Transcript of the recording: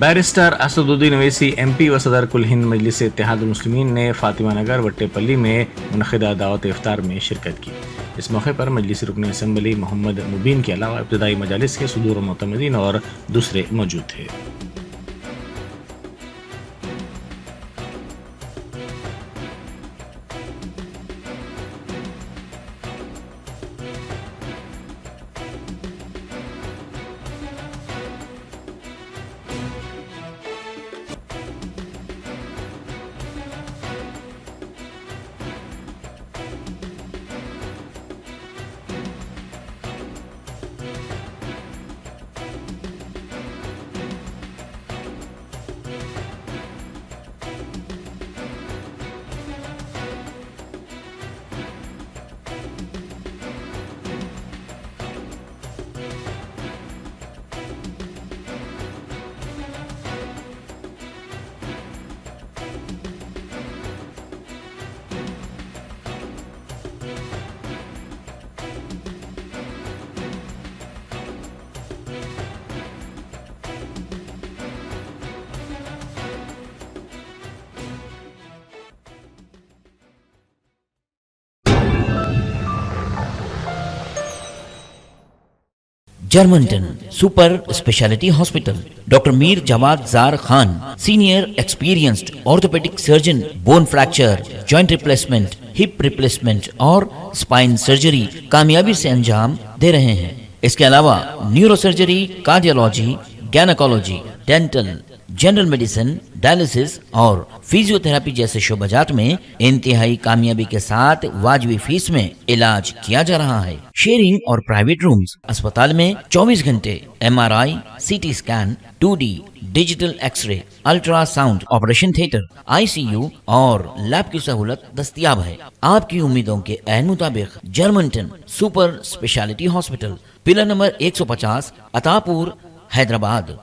Barrister Asaduddin Owaisi MP व सदर कुल हिंद मजलिस इत्तेहादुल मुस्लिमीन ने फातिमा नगर वट्टेपल्ली में मुनक़िदा दावत इफ्तार में शिरकत की। इस मौके पर मजलिस रुकन असम्बली मोहम्मद मुबीन के अलावा इब्तदाई मजालिस के सुदूर मोतमदीन और दूसरे मौजूद थे। Germanten super speciality hospital, doctor Mir Jawad Zar Khan, senior experienced orthopaedic surgeon, bone fracture, joint replacement, hip replacement और स्पाइन सर्जरी कामयाबी से अंजाम दे रहे हैं। इसके अलावा neuro surgery, cardiology, gynaecology, dental, general medicine, dialysis और फिजियोथेरेपी जैसे शोबाजात में इंतहाई कामयाबी के साथ वाजिबी फीस में इलाज किया जा रहा है। शेयरिंग और प्राइवेट रूम्स, अस्पताल में 24 घंटे MRI, CT scan, 2D digital X-ray, ultrasound, operation theatre, ICU और लैब की सहूलत दस्तयाब है। आपकी उम्मीदों के ऐन मुताबिक Germanten super speciality hospital, pillar number 150, Attapur, Hyderabad.